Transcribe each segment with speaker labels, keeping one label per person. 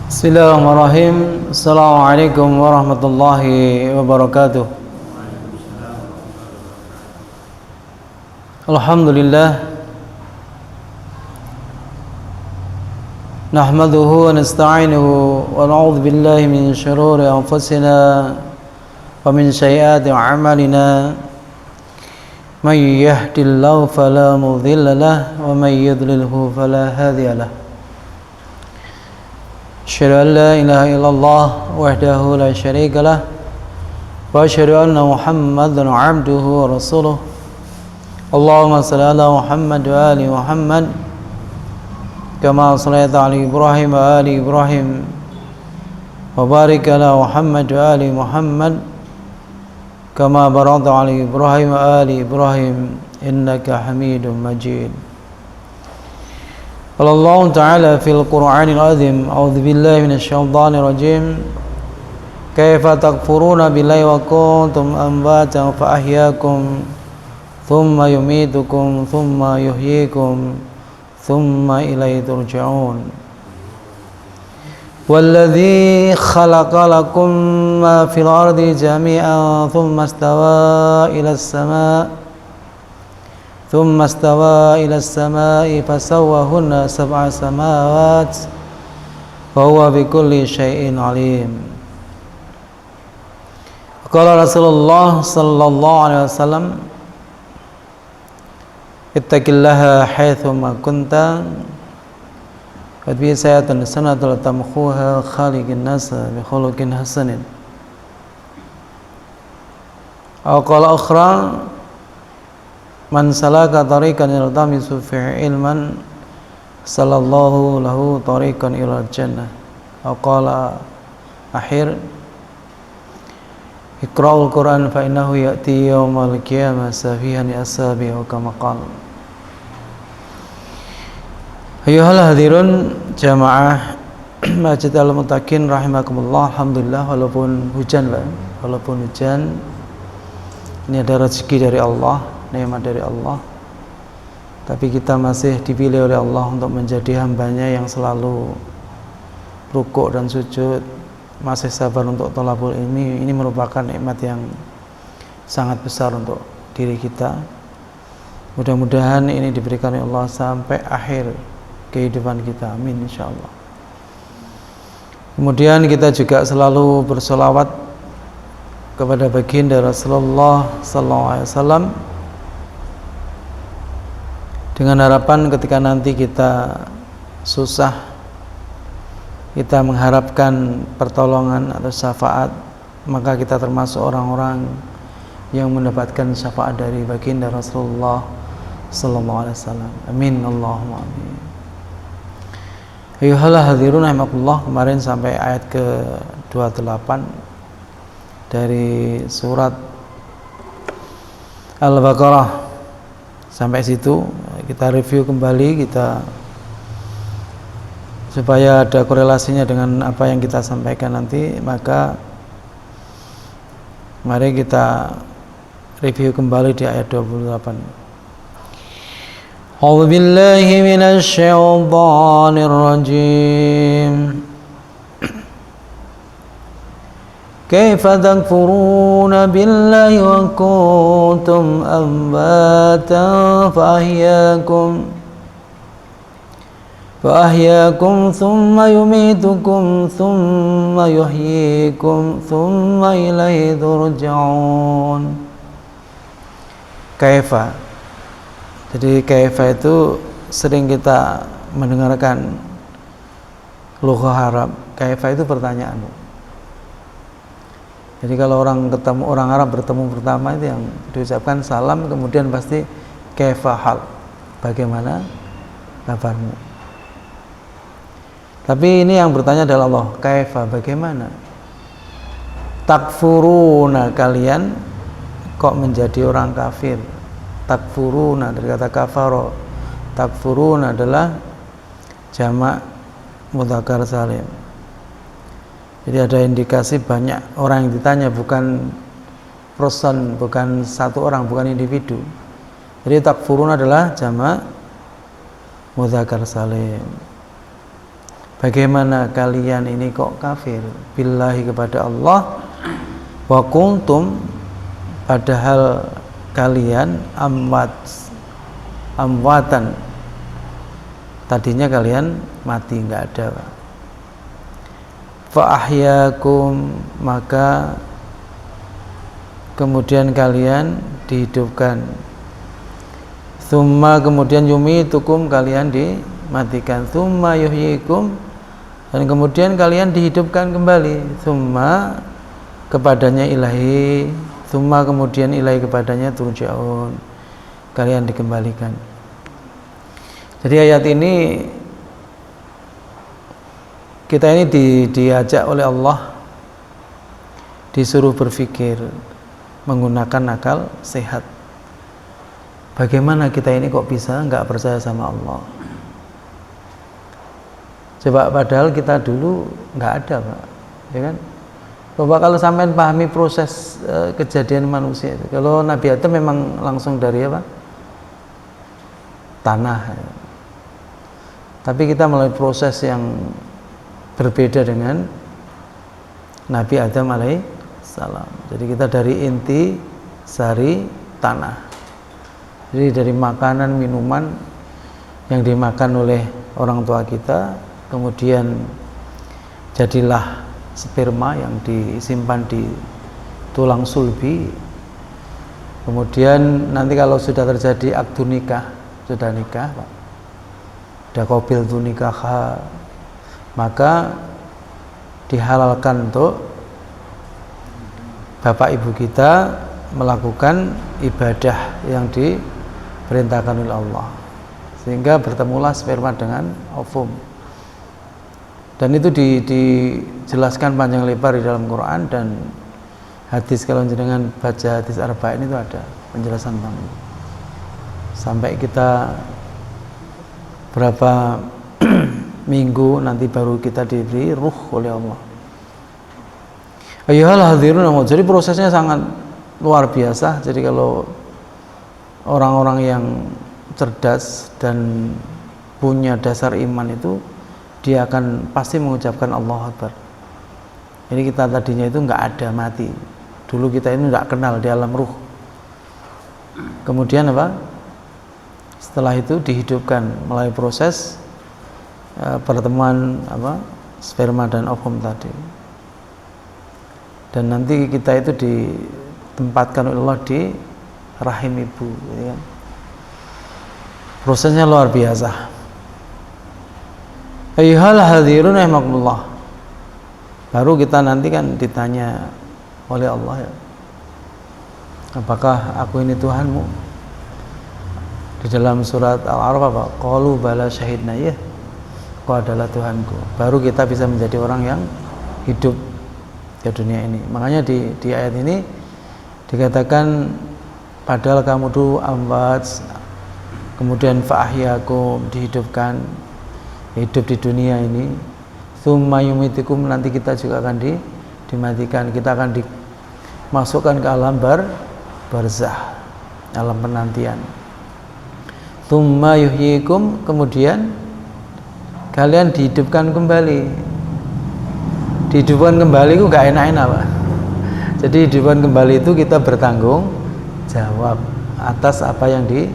Speaker 1: Bismillahirrahmanirrahim. Assalamualaikum warahmatullahi wabarakatuh. Alhamdulillah. Nahmaduhu wa nasta'inuhu wa na'udzu billahi min shururi anfusina wa min sayyiati a'malina. May yahdihillahu fala mudilla lahu wa may yudlilhu fala hadiya lahu. Asyhadu an la ilaha illallah wahdahu la syarika lah wa asyhadu anna Muhammadan 'abduhu wa rasuluh. Allahumma shalli ala Muhammad wa ali Muhammad kama shallaita ala Ibrahim wa ali Ibrahim wa barik ala Muhammad wa ali Muhammad kama barakta ala Ibrahim wa ali Ibrahim innaka Hamidum Majid. قال الله تعالى في القرآن العظيم أعوذ بالله من الشيطان الرجيم كيف تكفرون بالله وكنتم أمواتا فأحياكم ثم يميتكم ثم يحييكم ثم إليه ترجعون والذي خلق لكم ما في الأرض جميعا ثم استوى إلى السماء فسواهن سبع سماوات وهو بكل شيء عليم. قال رسول الله صلى الله عليه وسلم اتق الله حيثما كنت واتبع سيئة الحسنة تمحوها خالق الناس بخلق حسن. أو قال أخرى Man salaka tariqan yaltamisu fihi ilman sallallahu lahu tariqan ilal jannah. Atau qala akhir Iqra'ul Qur'an fa innahu ya'ti yawmal qiyamah safihan asabi wa kama qala. Ayyuhal hadirun jamaah Masjid Al-Muttaqin rahimakumullah. Alhamdulillah, walaupun hujan ini ada rezeki dari Allah, nikmat dari Allah, tapi kita masih dipilih oleh Allah untuk menjadi hambanya yang selalu rukuk dan sujud, masih sabar untuk thalabul ilmi. Ini merupakan nikmat yang sangat besar untuk diri kita. Mudah-mudahan ini diberikan oleh Allah sampai akhir kehidupan kita, amin insyaallah. Kemudian kita juga selalu bersolawat kepada baginda Rasulullah sallallahu alaihi wasallam, dengan harapan ketika nanti kita susah, kita mengharapkan pertolongan atau syafaat, maka kita termasuk orang-orang yang mendapatkan syafaat dari baginda Rasulullah sallallahu alaihi wasallam. Amin Allahumma amin. Ayyuhal hadirun rahimakumullah, kemarin sampai ayat ke-28 dari surat Al-Baqarah. Sampai situ kita review kembali, kita supaya ada korelasinya dengan apa yang kita sampaikan nanti, maka mari kita review kembali di ayat 28. A'udzu billahi minasy syaithanir rajim. Kaifa takfuruna billahi wa kuntum amwatan فأحياكم ثم يميتكم ثم يحييكم ثم إليه ترجعون. Kaifa. Jadi kaifa itu sering kita mendengarkan lughah Arab. Kaifa itu pertanyaan. Jadi kalau orang Arab bertemu pertama itu yang diucapkan salam, kemudian pasti kaifa hal, bagaimana kabarmu. Tapi ini yang bertanya adalah Allah, kaifa, bagaimana? Takfuruna, kalian kok menjadi orang kafir. Takfuruna dari kata kafaro. Takfuruna adalah jamak mudzakkar salim. Jadi ada indikasi banyak orang yang ditanya, bukan person, bukan satu orang, bukan individu. Jadi takfurun adalah jamak mudzakkar salim. bagaimana kalian ini kok kafir billahi kepada Allah, wa kuntum padahal kalian amwatan, tadinya kalian mati, nggak ada. Fa ahyakum, maka kemudian kalian dihidupkan. Tsumma, kemudian yumitukum, kalian dimatikan. Tsumma yuhyikum, dan kemudian kalian dihidupkan kembali. Tsumma, kepadanya ilahi, tsumma, kemudian ilahi, kepadanya turja'un, kalian dikembalikan. Jadi ayat ini kita ini diajak oleh Allah, disuruh berpikir menggunakan akal sehat. Bagaimana kita ini kok bisa nggak percaya sama Allah? Coba, padahal kita dulu nggak ada, Pak, ya kan? Coba kalau sampean pahami proses kejadian manusia itu. Kalau Nabi Adam memang langsung dari apa? Tanah. Tapi kita melalui proses yang berbeda dengan Nabi Adam alaihissalam. Jadi kita dari inti sari tanah. Jadi dari makanan, minuman yang dimakan oleh orang tua kita, kemudian jadilah sperma yang disimpan di tulang sulbi. Kemudian nanti kalau sudah terjadi akdu nikah, sudah nikah, Pak, ada qabil tu nikah, maka dihalalkan untuk bapak ibu kita melakukan ibadah yang diperintahkan oleh Allah, sehingga bertemulah sperma dengan ovum. Dan itu dijelaskan panjang lebar di dalam Quran, dan hadis, kalau jenengan baca hadis arba'in itu ada penjelasan tentang itu. Sampai kita berapa minggu nanti baru kita diberi ruh oleh Allah. Ayyuhal hadirun, jadi prosesnya sangat luar biasa. Jadi kalau orang-orang yang cerdas dan punya dasar iman itu, dia akan pasti mengucapkan Allahu Akbar. Jadi kita tadinya itu nggak ada, mati. Dulu kita ini nggak kenal di alam ruh. Kemudian apa? Setelah itu dihidupkan melalui proses pertemuan sperma dan ovum tadi. Dan nanti kita itu ditempatkan oleh Allah di rahim ibu, ya kan? Prosesnya luar biasa. Ayyuhal hadirun rahimakumullah. Baru kita nanti kan ditanya oleh Allah, ya, apakah aku ini Tuhanmu? Di dalam surat Al-A'raf apa? Qalu bala syahidna, ya, Kau adalah Tuhanku. Baru kita bisa menjadi orang yang hidup di dunia ini. Makanya di ayat ini dikatakan, padahal kamu dulu amwat, kemudian fa'ahyakum, dihidupkan, hidup di dunia ini. Tsumma yumitikum, nanti kita juga akan dimatikan. Kita akan dimasukkan ke alam barzah, alam penantian. Tsumma yuhyikum, kemudian kalian dihidupkan kembali. Dihidupkan kembali itu gak enak-enak, Pak. Jadi dihidupkan kembali itu kita bertanggung jawab atas apa yang diberikan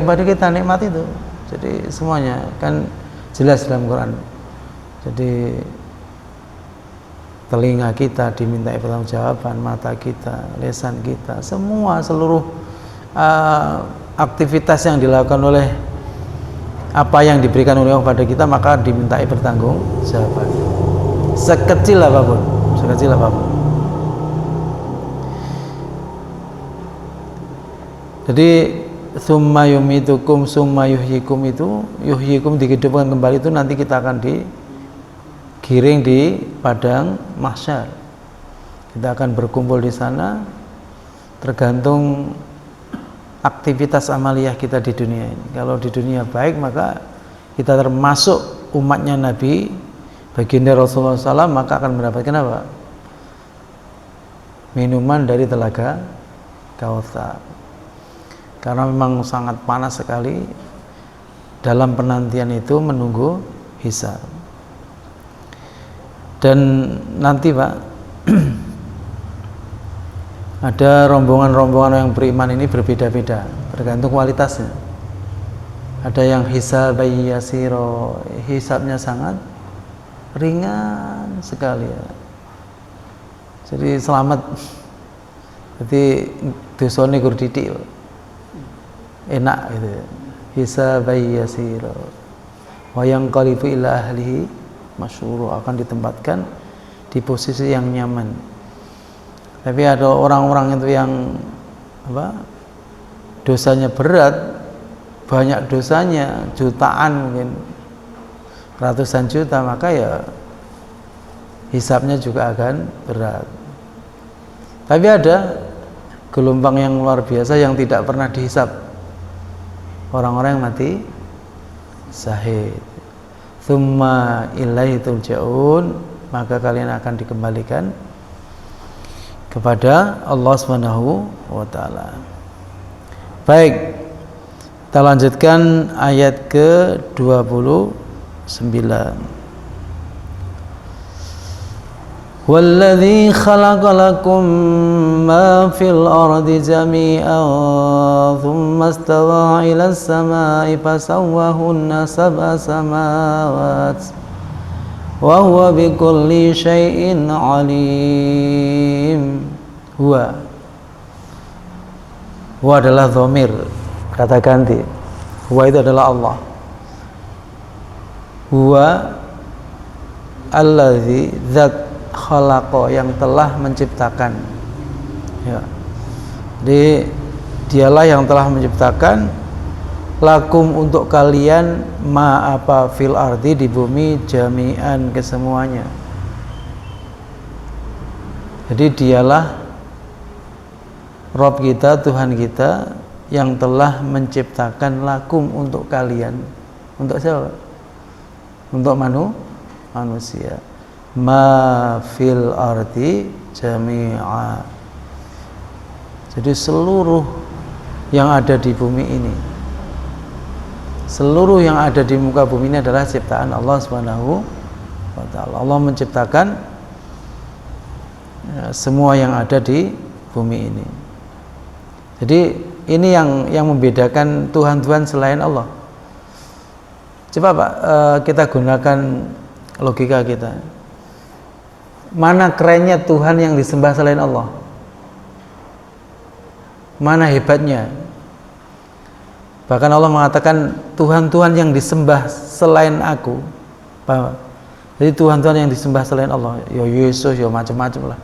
Speaker 1: kepada kita, nikmat itu. Jadi semuanya kan jelas dalam Quran. Jadi telinga kita dimintai pertanggungjawaban, mata kita, lisan kita, semua seluruh aktivitas yang dilakukan oleh apa yang diberikan oleh Allah kepada kita, maka dimintai pertanggungjawaban. Sekecil apapun, sekecil apapun. Jadi summa yumitukum summa yuhyikum, itu yuhyikum, dihidupkan kembali, itu nanti kita akan digiring di padang mahsyar. Kita akan berkumpul di sana, tergantung aktivitas amaliyah kita di dunia ini. Kalau di dunia baik, maka kita termasuk umatnya Nabi, baginda Rasulullah SAW, maka akan mendapatkan apa? Minuman dari telaga Kautsar. Karena memang sangat panas sekali, dalam penantian itu menunggu hisab. Dan nanti Pak ada rombongan-rombongan yang beriman ini berbeda-beda, tergantung kualitasnya. Ada yang hisabai yasiro, hisabnya sangat ringan sekali ya. Jadi selamat. Jadi dosane gur titik. Enak gitu. Hisabai yasiro. Wa yanqalibu ila ahlihi masyhur, akan ditempatkan di posisi yang nyaman. Tapi ada orang-orang itu yang dosanya berat, banyak dosanya, jutaan mungkin, ratusan juta, maka ya hisabnya juga akan berat. Tapi ada gelombang yang luar biasa yang tidak pernah dihisab, orang-orang yang mati syahid. Tsumma ilaihi turja'un, maka kalian akan dikembalikan kepada Allah Subhanahu wa taala. Baik, kita lanjutkan ayat ke-29. Walladzi khalaqa lakum ma fil ardi jami'an thumma istawa 'ilas samaa'i fasawwahunna sab'a samawat wa huwa bikulli syai'in alim. Huwa adalah dhamir, kata ganti. Huwa itu adalah Allah. Huwa allazi zat khalaqa, yang telah menciptakan ya. Jadi dialah yang telah menciptakan lakum, untuk kalian, ma apa fil ardi, di bumi, jami'an, kesemuanya. Jadi dialah Rabb kita, Tuhan kita, yang telah menciptakan lakum, untuk kalian. Untuk siapa? Untuk manusia. Ma fil ardi jami'a. Jadi seluruh yang ada di bumi ini, seluruh yang ada di muka bumi ini adalah ciptaan Allah Subhanahu wa taala. Allah menciptakan semua yang ada di bumi ini. Jadi ini yang membedakan Tuhan-Tuhan selain Allah. Coba Pak, kita gunakan logika kita. Mana kerennya Tuhan yang disembah selain Allah? Mana hebatnya? Bahkan Allah mengatakan Tuhan-Tuhan yang disembah selain aku. Paham? Jadi Tuhan-Tuhan yang disembah selain Allah, ya Yesus, ya macam-macam lah.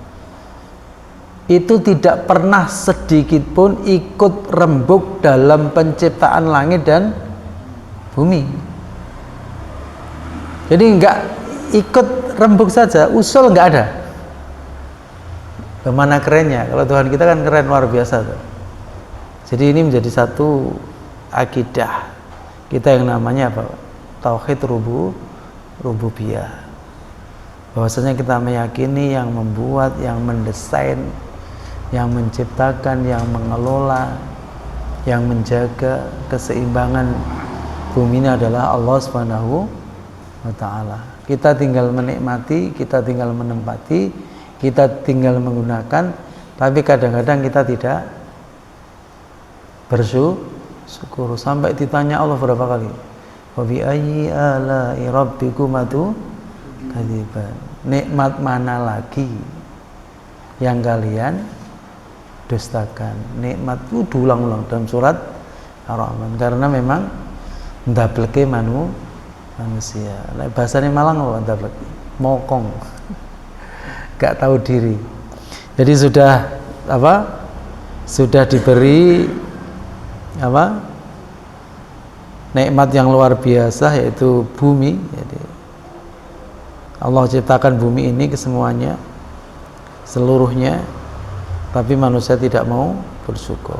Speaker 1: Itu tidak pernah sedikit pun ikut rembuk dalam penciptaan langit dan bumi. Jadi enggak ikut rembuk saja, usul enggak ada. Bagaimana kerennya? Kalau Tuhan kita kan keren, luar biasa tuh. Jadi ini menjadi satu akidah kita yang namanya apa? Tauhid rububiyah. Bahwasanya kita meyakini yang membuat, yang mendesain, yang menciptakan, yang mengelola, yang menjaga keseimbangan bumi ini adalah Allah Subhanahu wa taala. Kita tinggal menikmati, kita tinggal menempati, kita tinggal menggunakan, tapi kadang-kadang kita tidak bersyukur. Sampai ditanya Allah berapa kali, wa bi ayyi ala'i rabbikum kadziban, nikmat mana lagi yang kalian dustakan? Nikmat itu diulang-ulang dalam surat Ar-Rahman, karena memang ndableke manusia. Bahasanya Malang apa ndableke? Mokong. Gak tahu diri. Jadi sudah diberi nikmat yang luar biasa, yaitu bumi. Jadi Allah ciptakan bumi ini kesemuanya, seluruhnya, tapi manusia tidak mau bersyukur.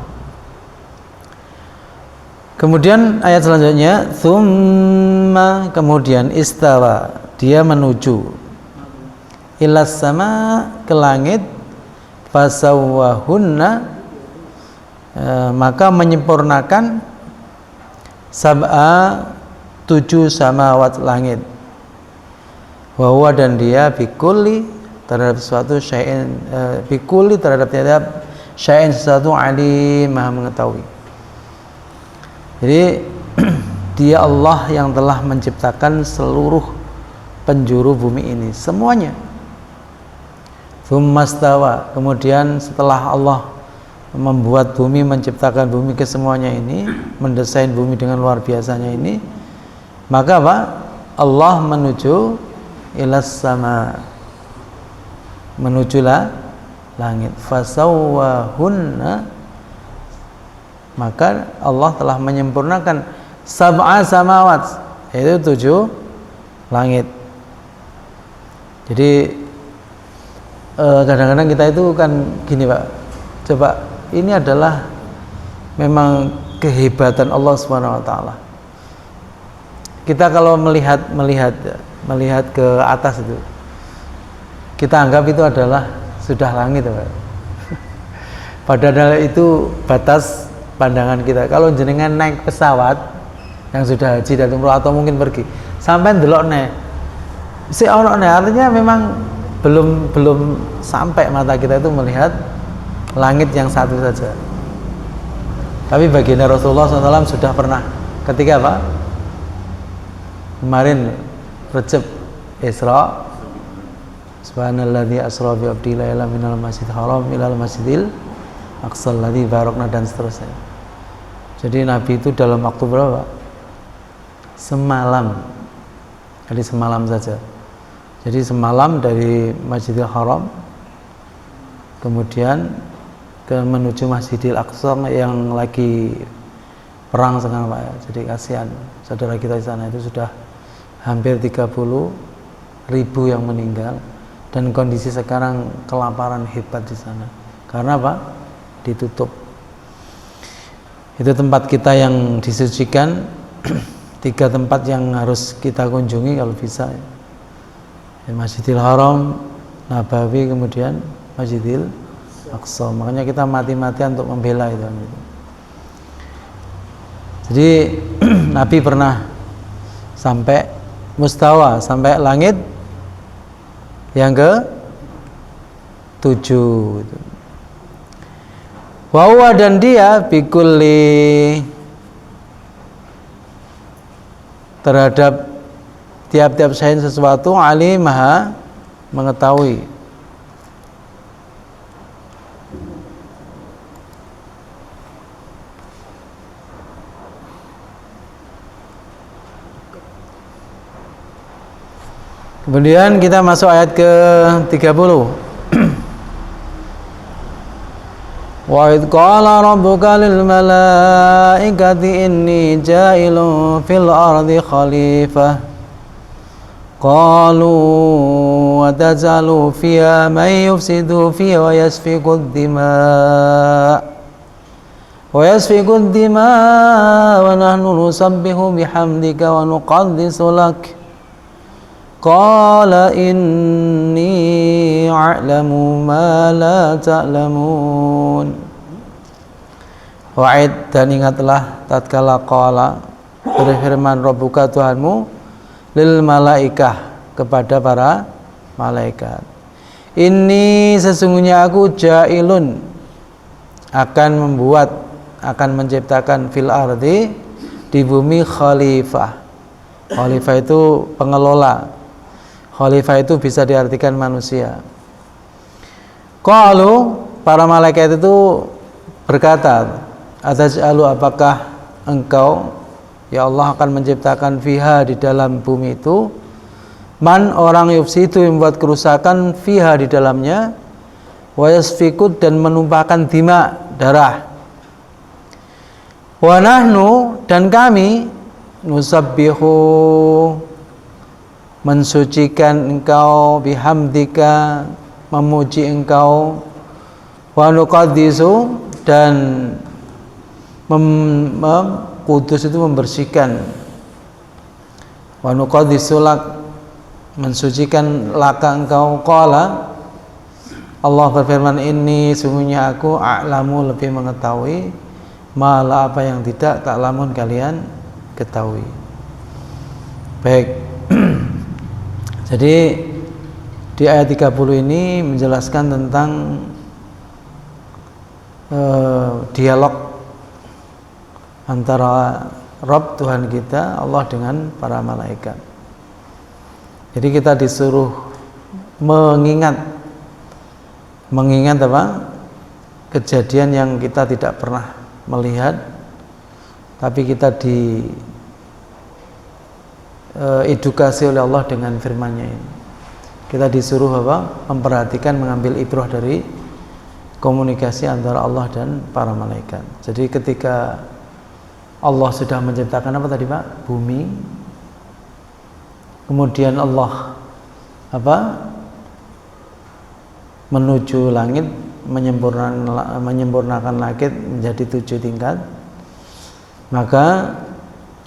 Speaker 1: Kemudian ayat selanjutnya, tsumma, kemudian istawa, dia menuju ilas sama, ke langit, fasawwahunna, maka menyempurnakan sab'a 7 samawat langit. Wa huwa dan dia bikulli terhadap sesuatu syai'in bikulli terhadap tiap syai'in sesuatu alim maha mengetahui. Jadi dia Allah yang telah menciptakan seluruh penjuru bumi ini semuanya. Tsummastawa, kemudian setelah Allah membuat bumi, menciptakan bumi ke semuanya ini, mendesain bumi dengan luar biasanya ini, maka apa? Allah menuju ilas sama, menujulah langit. Fasawwahunna, maka Allah telah menyempurnakan sab'a samawat, yaitu 7 langit. Jadi kadang-kadang kita itu kan gini Pak, coba ini adalah memang kehebatan Allah Subhanahu wa taala. Kita kalau melihat ke atas itu, kita anggap itu adalah sudah langit Pak. Padahal itu batas pandangan kita. Kalau jenengan naik pesawat yang sudah haji dan umroh atau mungkin pergi sampai ndelok nek si ono nek, artinya memang belum sampai mata kita itu melihat langit yang satu saja. Tapi baginda Rasulullah SAW sudah pernah ketika apa? Kemarin Rajab Isra, subhanalladzi asra bi abdi layla minal masjidil haram ilal masjidil aqsal ladzi barakna, dan seterusnya. Jadi Nabi itu dalam waktu berapa? Semalam. Jadi semalam saja. Jadi semalam dari Masjidil Haram kemudian menuju Masjidil Aqsa yang lagi perang sekarang Pak ya. Jadi kasihan saudara kita di sana, itu sudah hampir 30.000 yang meninggal, dan kondisi sekarang kelaparan hebat di sana. Karena apa? Ditutup. Itu tempat kita yang disucikan. 3 tempat yang harus kita kunjungi kalau bisa. Masjidil Haram, Nabawi, kemudian Masjidil Aqsa. Makanya kita mati-matian untuk membela itu. Jadi Nabi pernah sampai mustawa, sampai langit yang ke-7 itu. Wa huwa, dan dia bikulli terhadap tiap-tiap syai'in sesuatu alim maha mengetahui. Kemudian kita masuk ayat ke-30. Wa idh qala rabbuka lil malaikati inni ja'ilun fil ardi khalifah qalu wa tajalu fiha man yufsidu fiha wa yasfiku ad-dima wa nahnu nusabbihu bihamdika wa nuqaddisu lak qala inni a'lamu ma la ta'lamun. Wa'id, dan ingatlah tatkala qala berfirman Rabbuka Tuhanmu lil malaikah kepada para malaikat, ini sesungguhnya aku ja'ilun akan membuat, akan menciptakan fil ardi di bumi khalifah. Khalifah itu pengelola. Khalifah itu bisa diartikan manusia. Qalu, para malaikat itu berkata, ataj'alu, apakah engkau ya Allah akan menciptakan fiha di dalam bumi itu man, orang yufsidu yang membuat kerusakan, fiha di dalamnya, wa yasfikud, dan menumpahkan dima, darah, wa nahnu, dan kami, nusabbihu, mensucikan engkau, bihamdika, memuji engkau, wa nuqaddisu, dan kudus itu membersihkan, wa nuqaddisu lak, mensucikan laka engkau. Qala, Allah berfirman, ini sungguhnya aku a'lamu, lebih mengetahui, malah apa yang tidak ta'lamun kalian ketahui. Baik. Jadi di ayat 30 ini menjelaskan tentang dialog antara Rabb Tuhan kita, Allah dengan para malaikat. Jadi kita disuruh mengingat apa? Kejadian yang kita tidak pernah melihat, tapi kita edukasi oleh Allah dengan firman-Nya ini. Kita disuruh apa? Memperhatikan, mengambil ibrah dari komunikasi antara Allah dan para malaikat. Jadi ketika Allah sudah menciptakan apa tadi Pak? Bumi. Kemudian Allah apa? Menuju langit, menyempurnakan langit menjadi 7 tingkat. Maka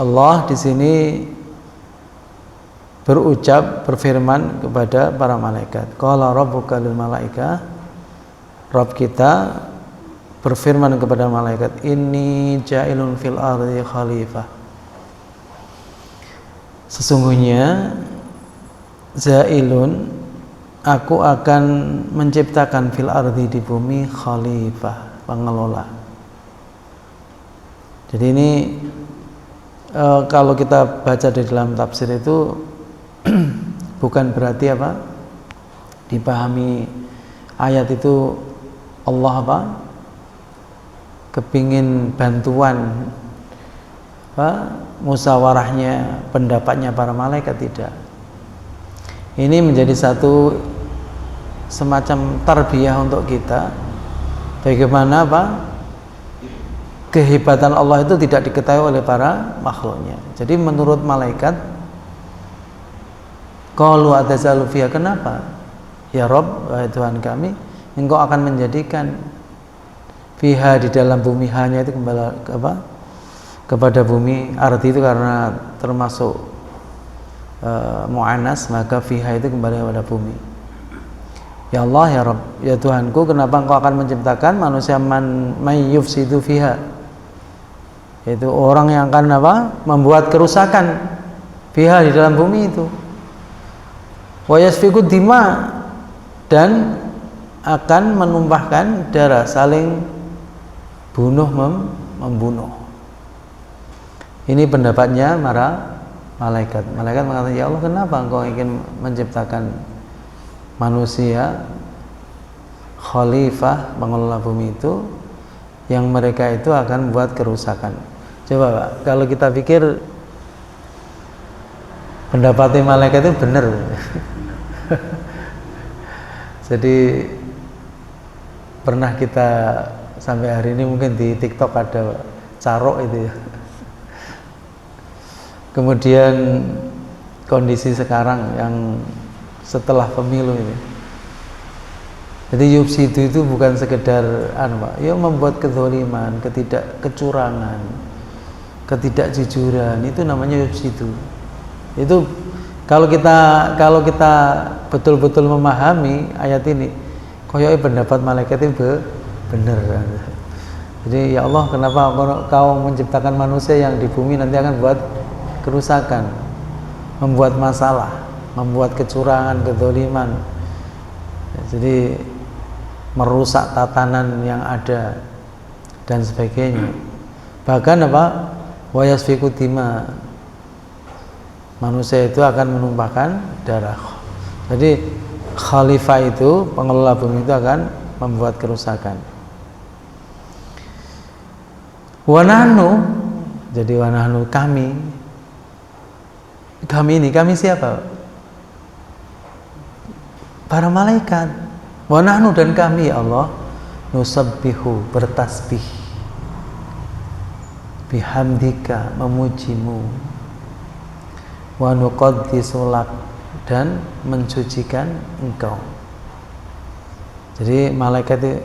Speaker 1: Allah di sini berfirman kepada para malaikat. Qala rabbuka lil malaikah, Rabb kita berfirman kepada malaikat, inni ja'ilun fil ardi khalifah. Sesungguhnya ja'ilun, aku akan menciptakan fil ardi, di bumi, khalifah, pengelola. Jadi ini kalau kita baca di dalam tafsir itu bukan berarti apa? Dipahami ayat itu Allah apa? Kepingin bantuan apa? Musyawarahnya, pendapatnya para malaikat, tidak. Ini menjadi satu semacam tarbiyah untuk kita. Bagaimana apa? Kehebatan Allah itu tidak diketahui oleh para makhluknya. Jadi menurut malaikat, qalu atazalu fiha, kenapa? Ya Rabb, wahai Tuhan kami, Engkau akan menjadikan fiha, di dalam bumi, hanya itu kembali kepada bumi. Arti itu karena termasuk mu'anas, maka fiha itu kembali kepada bumi. Ya Allah, ya Rabb, ya Tuhanku, kenapa Engkau akan menciptakan manusia man yufsidu fiha, yaitu orang yang akan apa? Membuat kerusakan fiha, di dalam bumi itu. Wa yasfiku dima, dan akan menumpahkan darah, saling membunuh. Ini pendapatnya para malaikat. Malaikat mengatakan, ya Allah, kenapa Engkau ingin menciptakan manusia khalifah, mengelola bumi itu, yang mereka itu akan membuat kerusakan. Coba Pak, kalau kita pikir pendapatnya malaikat itu benar. Jadi pernah kita sampai hari ini mungkin di TikTok ada carok itu ya. Kemudian kondisi sekarang yang setelah pemilu ini. Jadi yufsidu itu bukan sekedar ya membuat kezaliman, kecurangan, ketidakjujuran, itu namanya yufsidu. Itu kalau kita betul-betul memahami ayat ini, koyok pendapat malaikat itu benar. Jadi ya Allah, kenapa Kau menciptakan manusia yang di bumi nanti akan buat kerusakan, membuat masalah, membuat kecurangan, kezaliman. Jadi merusak tatanan yang ada dan sebagainya. Bahkan apa? Wa yasfiku dima, manusia itu akan menumpahkan darah. Jadi khalifah itu, pengelola bumi itu akan membuat kerusakan. Wanahnu, jadi wanahnu, kami ini siapa? Para malaikat. Wanahnu, dan kami ya Allah, nusabbihu, bertasbih, bihamdika, memujimu, wa nuqaddisu lak, dan mensucikan Engkau. Jadi malaikat itu,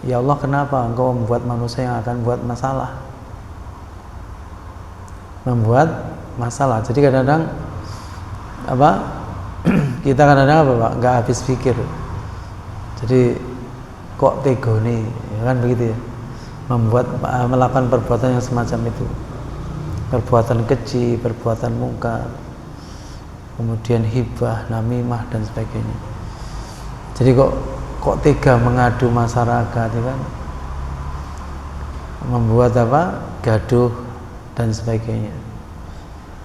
Speaker 1: ya Allah, kenapa Engkau membuat manusia yang akan buat masalah? Membuat masalah. Jadi kadang-kadang kita kadang-kadang Pak, nggak habis pikir. Jadi kok tegone, ya kan begitu ya, melakukan perbuatan yang semacam itu, perbuatan keji, perbuatan mungkar. kemudian hibah, namimah dan sebagainya. Jadi kok tega mengadu masyarakat, ya kan? Membuat gaduh dan sebagainya.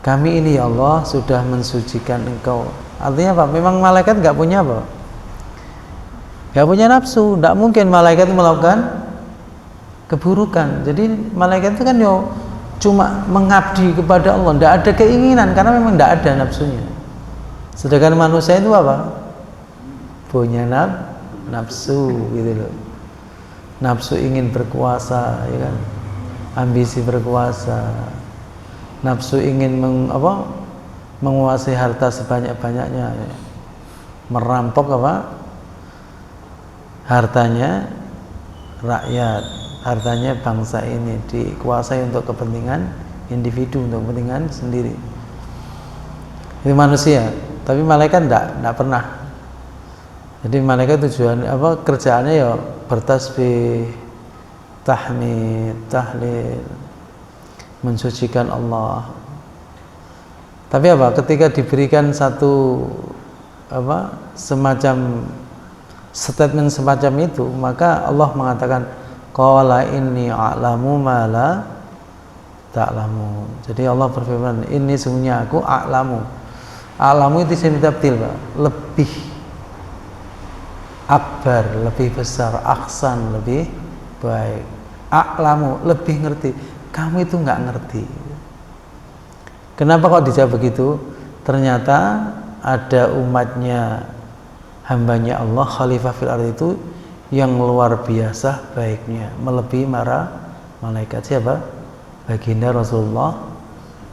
Speaker 1: Kami ini ya Allah sudah mensucikan engkau. Artinya apa? Memang malaikat nggak punya apa? Nggak punya nafsu. Nggak mungkin malaikat melakukan keburukan. Jadi malaikat itu kan cuma mengabdi kepada Allah, nggak ada keinginan karena memang nggak ada nafsunya. Sedangkan manusia itu apa? Punya nafsu gitu loh. Nafsu ingin berkuasa, ya kan? Ambisi berkuasa. Nafsu ingin menguasai harta sebanyak-banyaknya, ya. Merampok hartanya rakyat, hartanya bangsa ini dikuasai untuk kepentingan individu, untuk kepentingan sendiri. Itu manusia, tapi malaikat enggak pernah. Jadi malaikat tujuan kerjaannya ya bertasbih, tahmid, tahlil, mensucikan Allah. Tapi ketika diberikan satu semacam statement semacam itu, maka Allah mengatakan qala inni a'lamu ma la ta'lamun. Jadi Allah berfirman, ini sesungguhnya aku a'lamu. A'lamu itu isim tabdil, Pak. Lebih akbar, lebih besar, aksan, lebih baik. A'lamu, lebih ngerti. Kamu itu nggak ngerti. Kenapa kok dijawab begitu? Ternyata ada umatnya, hambanya Allah, khalifah fil ardh itu yang luar biasa baiknya, melebihi malaikat. Siapa? Baginda Rasulullah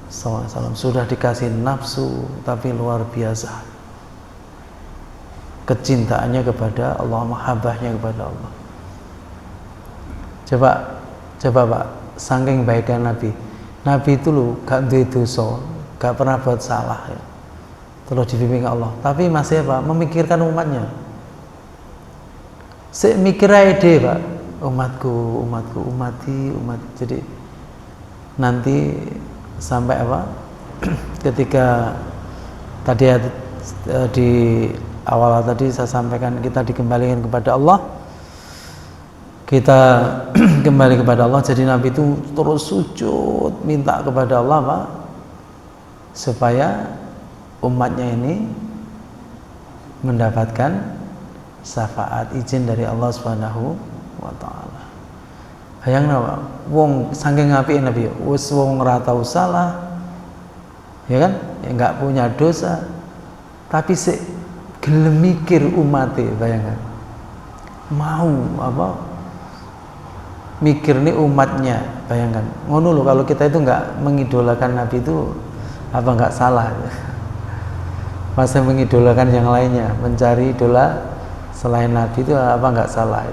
Speaker 1: SAW. Sudah dikasih nafsu, tapi luar biasa kecintaannya kepada Allah, mahabbahnya kepada Allah. Coba Pak, saking baiknya Nabi itu loh gak duwe dosa, gak pernah buat salah, ya. Terus dibimbing Allah, tapi masih memikirkan umatnya. Mikir aja deh, Pak, umatku, umat. Jadi nanti sampai ketika tadi di awal tadi saya sampaikan, kita dikembalikan kepada Allah, kita kembali kepada Allah. Jadi Nabi itu terus sujud minta kepada Allah, Pak, supaya umatnya ini mendapatkan syafaat, izin dari Allah Subhanahu wa taala. Bayangna, Pak, wong saking apike Nabi, wis wong ora tau salah, ya kan? Ya enggak punya dosa, tapi gelem mikir umate, bayangkan. Mau mikir nih umatnya, bayangkan. Ngono loh, kalau kita itu enggak mengidolakan Nabi itu enggak salah. Masa mengidolakan yang lainnya, mencari idola selain Nabi itu enggak salah.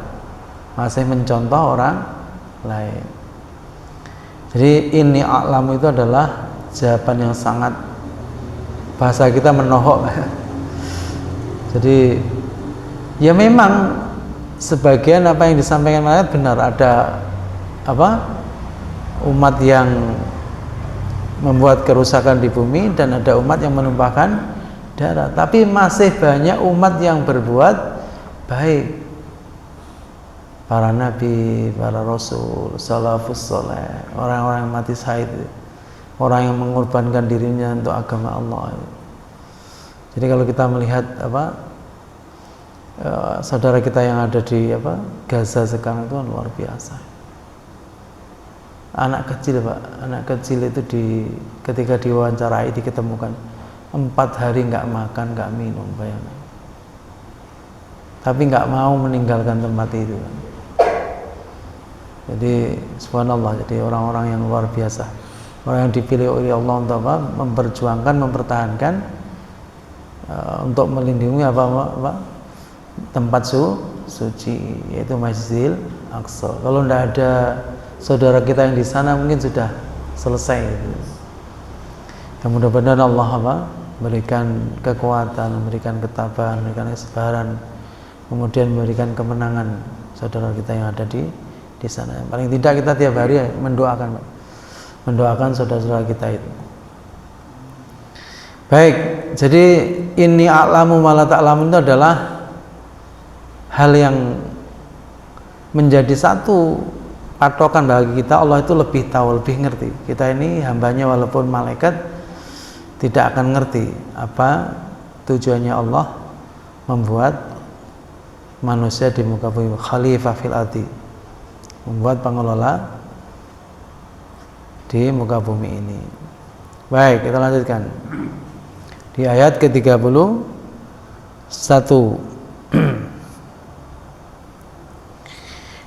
Speaker 1: Masih mencontoh orang lain. Jadi ini a'lamu itu adalah jawaban yang sangat, bahasa kita menohok. Jadi ya memang sebagian apa yang disampaikan malaikat benar, ada umat yang membuat kerusakan di bumi dan ada umat yang menumpahkan darah, tapi masih banyak umat yang berbuat baik. Para nabi, para rasul, salafus soleh, orang-orang yang mati syahid, orang yang mengorbankan dirinya untuk agama Allah. Jadi kalau kita melihat saudara kita yang ada di Gaza sekarang itu luar biasa. Anak kecil, Pak, anak kecil itu ketika diwawancarai diketemukan 4 hari nggak makan, nggak minum, bayangkan. Tapi nggak mau meninggalkan tempat itu. Jadi subhanallah, jadi orang-orang yang luar biasa, orang yang dipilih oleh Allah untuk memperjuangkan, mempertahankan, untuk melindungi tempat suci, yaitu Masjidil Aqsa. Kalau tidak ada saudara kita yang di sana, mungkin sudah selesai. Ya, mudah-mudahan Allah berikan kekuatan, memberikan ketabahan, memberikan kesabaran, kemudian memberikan kemenangan saudara kita yang ada di sana. Paling tidak kita tiap hari mendoakan saudara-saudara kita itu. Baik. jadi ini a'lamu ma la ta'lamun itu adalah hal yang menjadi satu patokan bagi kita. Allah itu lebih tahu, lebih ngerti. Kita ini hambanya walaupun malaikat tidak akan ngerti apa tujuannya Allah membuat manusia di muka bumi, khalifah fil ardi, membuat pengelola di muka bumi ini. Baik, kita lanjutkan di ayat ke-31.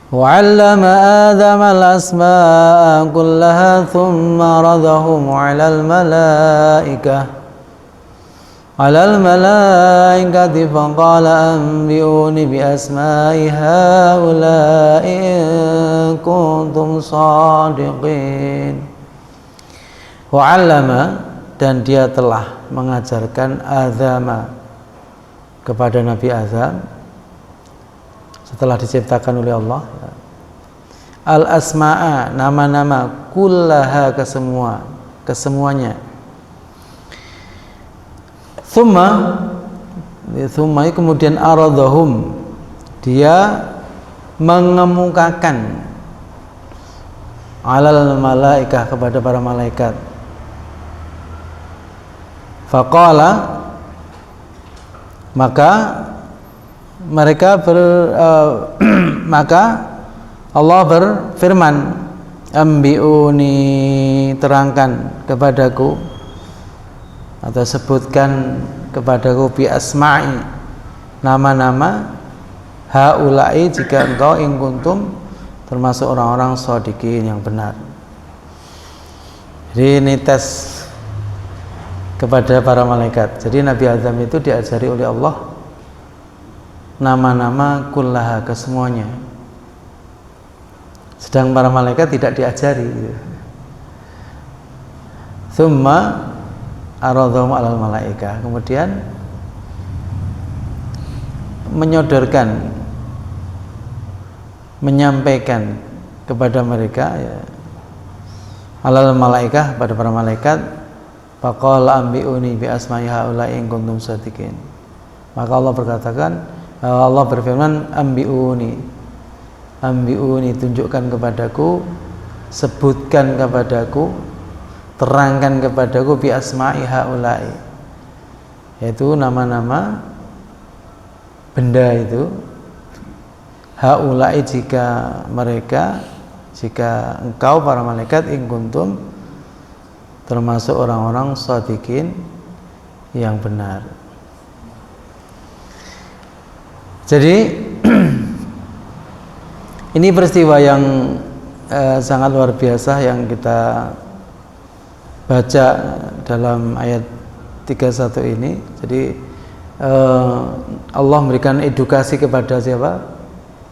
Speaker 1: وَعَلَّمَ آدَمَ الْأَسْمَاءَ كُلَّهَا ثُمَّ عَرَضَهُمْ عَلَى الْمَلَائِكَةِ فَقَالَ أَنبِئُونِي بِأَسْمَاءِ هَؤُلَاءِ إِن كُنتُمْ صَادِقِينَ. Wa'allama, dan dia telah mengajarkan Adama kepada Nabi Adam setelah diciptakan oleh Allah al-asma'a, nama-nama, kullaha, kesemuanya. Thumma kemudian aradahum, dia mengemukakan alal malaikah, kepada para malaikat. Faqala, maka mereka maka Allah berfirman, ambiuni, terangkan kepadaku atau sebutkan kepadaku bi asma'i, nama-nama, haula'i, jika engkau in kuntum termasuk orang-orang shodiqin, yang benar. Jadi ini tes kepada para malaikat. Jadi Nabi Adam itu diajari oleh Allah nama-nama kullaha, kesemuanya. Sedang para malaikat tidak diajari. Tsumma aradhum alal malaikah, kemudian menyodorkan, menyampaikan kepada mereka, ya, alal malaikah, pada para malaikat. Faqala ambiuni bi asma'i haula'i in kuntum shadiqin. Maka Allah berfirman, ambiuni, tunjukkan kepadaku, sebutkan kepadaku, terangkan kepadaku bi asma'i haula'i, yaitu nama-nama benda itu, haula'i, jika engkau para malaikat in kuntum termasuk orang-orang shadiqin, yang benar. Jadi ini peristiwa yang sangat luar biasa yang kita baca dalam ayat 31 ini. Jadi Allah memberikan edukasi kepada siapa?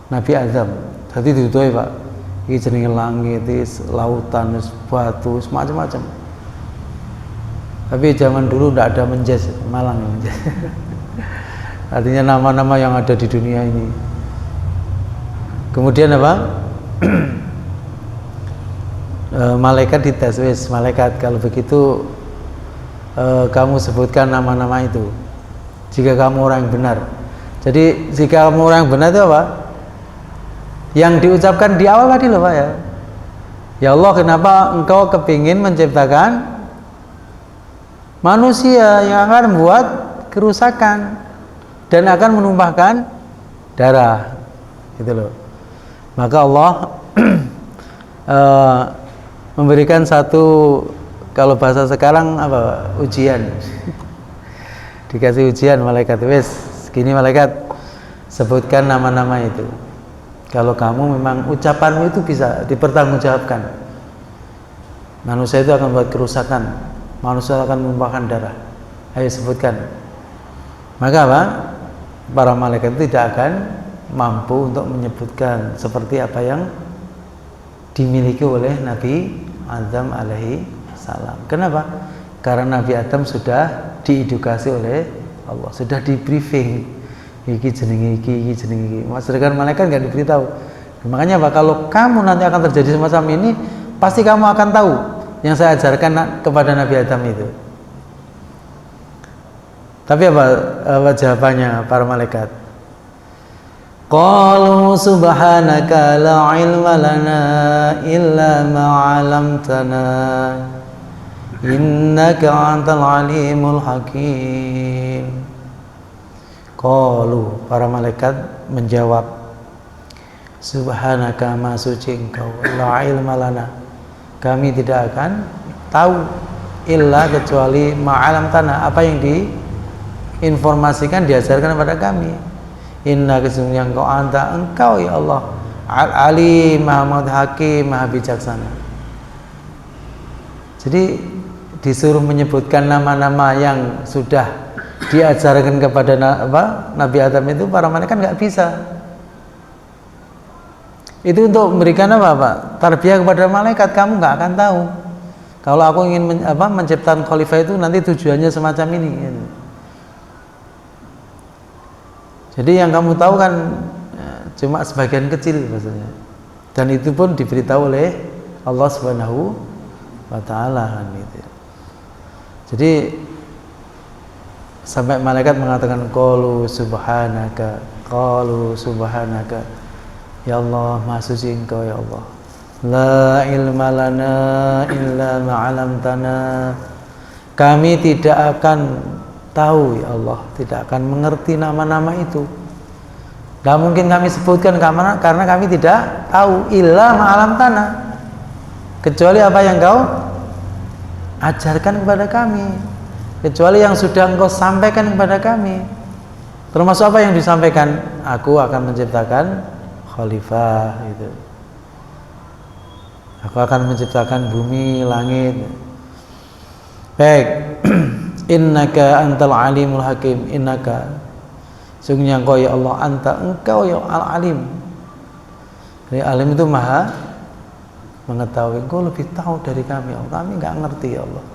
Speaker 1: Nabi Adam. Jadi ditutup, Pak, ini jenenge langit, lautan, batu, macam-macam. Tapi zaman dulu tidak ada menjes, Malang menjes. Artinya nama-nama yang ada di dunia ini. Kemudian apa? Malaikat dites, wis malaikat, kalau begitu kamu sebutkan nama-nama itu, jika kamu orang yang benar. Jadi jika kamu orang yang benar itu apa? Yang diucapkan di awal tadi loh, Pak, ya. Ya Allah, kenapa engkau kepingin menciptakan manusia yang akan membuat kerusakan dan akan menumpahkan darah, gitu loh. Maka Allah memberikan satu, kalau bahasa sekarang apa, ujian. Dikasih ujian malaikat, wes gini malaikat, sebutkan nama-nama itu. Kalau kamu memang ucapanmu itu bisa dipertanggungjawabkan, manusia itu akan membuat kerusakan, manusia akan menumpahkan darah, ayo sebutkan. Maka apa? Para malaikat itu tidak akan mampu untuk menyebutkan seperti apa yang dimiliki oleh Nabi Adam alaihi salam. Kenapa? Karena Nabi Adam sudah diedukasi oleh Allah, sudah di briefing, iki jenenge iki jenenge iki. Sedangkan malaikat nggak diberitahu. Makanya apa? Kalau kamu nanti akan terjadi semacam ini, pasti kamu akan tahu yang saya ajarkan kepada Nabi Adam itu. Tapi apa jawabannya para malaikat? Qalu subhanaka la ilma lana illa ma 'allamtana innaka antal alimul hakim. Qalu, para malaikat menjawab, subhanaka, maha suci engkau, la ilma lana, kami tidak akan tahu illa kecuali ma 'allamtana, apa yang diinformasikan, diajarkan kepada kami. Inna kesungguhnya engkau ya Allah al-alim, maha hakim, maha bijaksana. Jadi disuruh menyebutkan nama-nama yang sudah diajarkan kepada Nabi Adam itu, para malaikat nggak bisa. Itu untuk memberikan Pak? Tarbiyah kepada malaikat, kamu nggak akan tahu. Kalau aku ingin menciptakan khalifah itu nanti tujuannya semacam ini. Jadi yang kamu tahu kan cuma sebagian kecil maksudnya. Dan itu pun diberitahu oleh Allah Subhanahu wa taala kan gitu. Jadi sampai malaikat mengatakan qalu subhanaka, ya Allah, maha suci engkau ya Allah. La ilma lana illa ma 'allamtana. Kami tidak akan tahu ya Allah, tidak akan mengerti nama-nama itu. Gak mungkin kami sebutkan karena kami tidak tahu. Illa ma'alam tanah, kecuali apa yang kau ajarkan kepada kami, kecuali yang sudah engkau sampaikan kepada kami. Termasuk apa yang disampaikan? Aku akan menciptakan khalifah itu. Aku akan menciptakan bumi, langit. Baik. Innaka antal alimul hakim. Innaka, sungguhnya engkau ya Allah, engkau ya al-alim. Jadi alim itu maha mengetahui. Engkau lebih tahu dari kami ya Allah. Kami nggak ngerti ya Allah,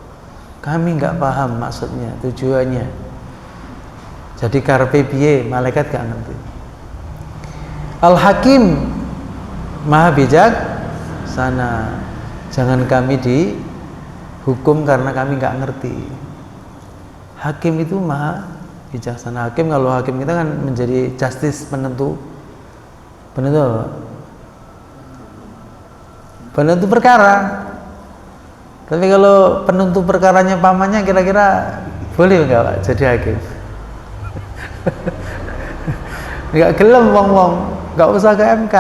Speaker 1: kami nggak paham maksudnya, tujuannya. Jadi karpe piye, malaikat nggak ngerti. Al-hakim, maha bijak sana. Jangan kami dihukum karena kami nggak ngerti. Hakim itu maha bijaksana. Hakim, kalau hakim kita kan menjadi justice, penentu perkara. Tapi kalau penentu perkaranya pamannya, kira-kira boleh nggak Pak jadi hakim? Nggak gelem wong, nggak usah ke MK.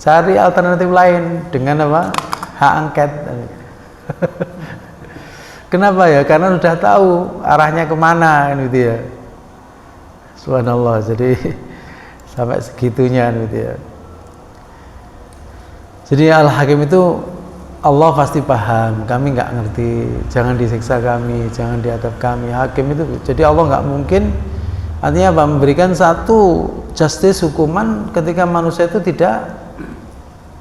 Speaker 1: Cari alternatif lain dengan apa? Hak angket. Kenapa ya? Karena sudah tahu arahnya kemana gitu ya. Subhanallah. Jadi sampai segitunya gitu ya. Jadi Al-Hakim itu Allah pasti paham, kami nggak ngerti, jangan disiksa kami, jangan diadab kami. Hakim itu, jadi Allah nggak mungkin, artinya apa? Memberikan satu justice, hukuman ketika manusia itu tidak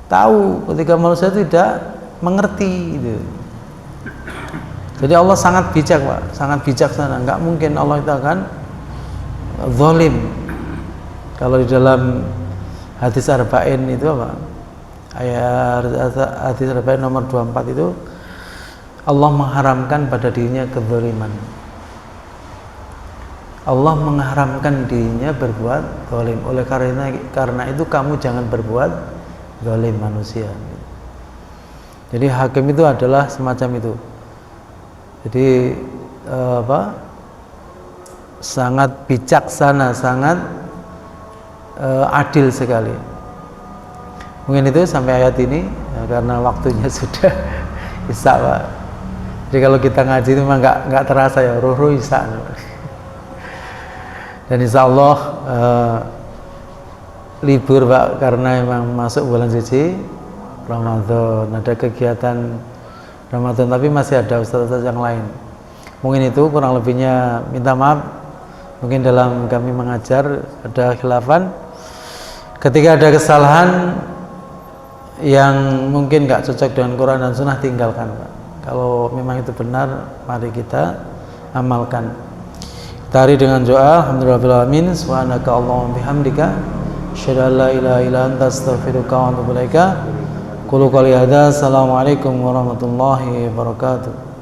Speaker 1: tahu, ketika manusia itu tidak mengerti gitu. Jadi Allah sangat bijak Pak, sangat bijaksana. Nggak mungkin Allah itu akan zalim. Kalau di dalam hadis Arba'in itu apa? Ayat hadis Arba'in nomor 24 itu, Allah mengharamkan pada dirinya kezaliman. Allah mengharamkan dirinya berbuat zalim. Oleh karena itu kamu jangan berbuat zalim manusia. Jadi hakim itu adalah semacam itu. Jadi sangat bijaksana, sangat adil sekali. Mungkin itu sampai ayat ini ya, karena waktunya sudah isya Pak. Jadi kalau kita ngaji itu memang nggak terasa ya, ruh isya. Dan insya Allah libur Pak, karena memang masuk bulan suci Ramadan, ada kegiatan Ramadan, tapi masih ada ustaz-ustaz yang lain. Mungkin itu kurang lebihnya, minta maaf. Mungkin dalam kami mengajar ada khilafan. Ketika ada kesalahan yang mungkin nggak cocok dengan Quran dan Sunnah, tinggalkan Pak. Kalau memang itu benar, mari kita amalkan. Tari dengan doa, alhamdulillahirabbil alamin, subhanaka allahumma bihamdika, asyhadu an la ilaha illa anta, astaghfiruka wa atubu ilaika. Qulu qouli hadza, assalamualaikum warahmatullahi wabarakatuh.